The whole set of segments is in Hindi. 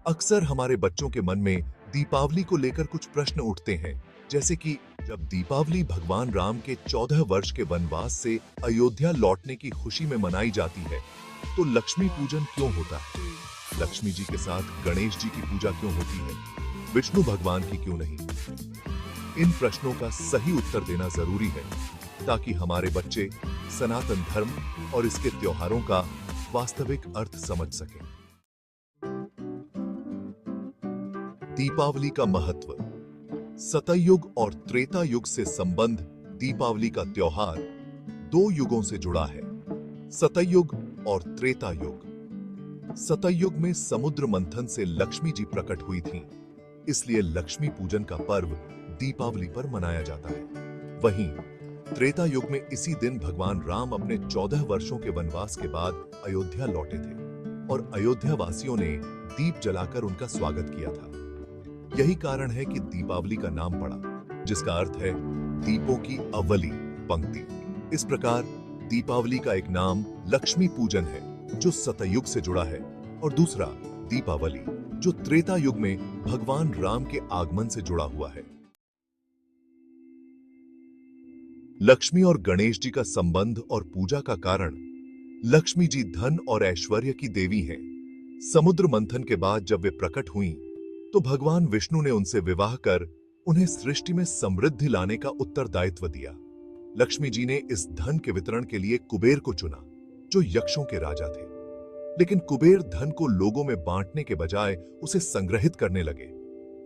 अक्सर हमारे बच्चों के मन में दीपावली को लेकर कुछ प्रश्न उठते हैं, जैसे कि जब दीपावली भगवान राम के 14 वर्ष के वनवास से अयोध्या लौटने की खुशी में मनाई जाती है, तो लक्ष्मी पूजन क्यों होता है? लक्ष्मी जी के साथ गणेश जी की पूजा क्यों होती है, विष्णु भगवान की क्यों नहीं? इन प्रश्नों का सही उत्तर देना जरूरी है, ताकि हमारे बच्चे सनातन धर्म और इसके त्योहारों का वास्तविक अर्थ समझ सकें। दीपावली का महत्व। सतयुग और त्रेता युग से संबंध। दीपावली का त्योहार दो युगों से जुड़ा है, सतयुग और त्रेता युग। सतयुग में समुद्र मंथन से लक्ष्मी जी प्रकट हुई थीं, इसलिए लक्ष्मी पूजन का पर्व दीपावली पर मनाया जाता है। वहीं त्रेता युग में इसी दिन भगवान राम अपने 14 वर्षों के वनवास के बाद अयोध्या लौटे थे और अयोध्या वासियों ने दीप जलाकर उनका स्वागत किया था। यही कारण है कि दीपावली का नाम पड़ा, जिसका अर्थ है दीपों की अव्वली पंक्ति। इस प्रकार दीपावली का एक नाम लक्ष्मी पूजन है, जो सतयुग से जुड़ा है, और दूसरा दीपावली, जो त्रेता युग में भगवान राम के आगमन से जुड़ा हुआ है। लक्ष्मी और गणेश जी का संबंध और पूजा का कारण। लक्ष्मी जी धन और ऐश्वर्य की देवी हैं। समुद्र मंथन के बाद जब वे प्रकट हुईं, तो भगवान विष्णु ने उनसे विवाह कर उन्हें सृष्टि में समृद्धि लाने का उत्तरदायित्व दिया। लक्ष्मी जी ने इस धन के वितरण के लिए कुबेर को चुना, जो यक्षों के राजा थे। लेकिन कुबेर धन को लोगों में बांटने के बजाय उसे संग्रहित करने लगे।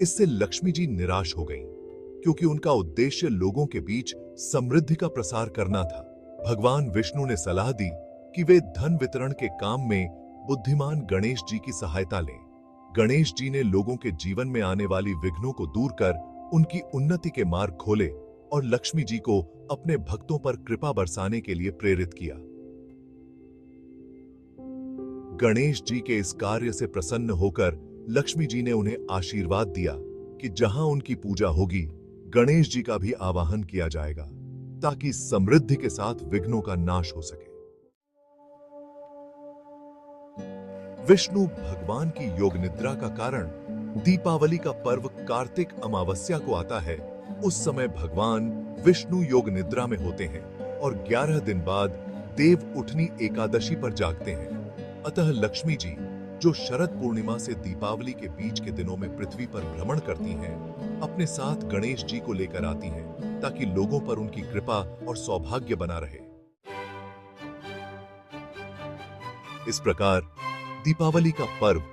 इससे लक्ष्मी जी निराश हो गईं, क्योंकि उनका उद्देश्य लोगों के बीच समृद्धि का प्रसार करना था। भगवान विष्णु ने सलाह दी कि वे धन वितरण के काम में बुद्धिमान गणेश जी की सहायता लें। गणेश जी ने लोगों के जीवन में आने वाली विघ्नों को दूर कर उनकी उन्नति के मार्ग खोले और लक्ष्मी जी को अपने भक्तों पर कृपा बरसाने के लिए प्रेरित किया। गणेश जी के इस कार्य से प्रसन्न होकर लक्ष्मी जी ने उन्हें आशीर्वाद दिया कि जहां उनकी पूजा होगी, गणेश जी का भी आवाहन किया जाएगा, ताकि समृद्धि के साथ विघ्नों का नाश हो सके। विष्णु भगवान की योग निद्रा का कारण। दीपावली का पर्व कार्तिक अमावस्या को आता है। उस समय भगवान विष्णु योग निद्रा में होते हैं और 11 दिन बाद देव उठनी एकादशी पर जागते हैं। अतः लक्ष्मी जी, जो शरद पूर्णिमा से दीपावली के बीच के दिनों में पृथ्वी पर भ्रमण करती हैं, अपने साथ गणेश जी को लेकर आती हैं, ताकि लोगों पर उनकी कृपा और सौभाग्य बना रहे। इस प्रकार दीपावली का पर्व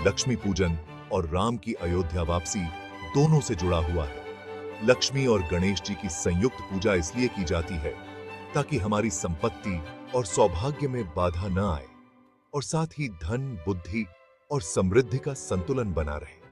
लक्ष्मी पूजन और राम की अयोध्या वापसी दोनों से जुड़ा हुआ है। लक्ष्मी और गणेश जी की संयुक्त पूजा इसलिए की जाती है ताकि हमारी संपत्ति और सौभाग्य में बाधा न आए और साथ ही धन, बुद्धि और समृद्धि का संतुलन बना रहे।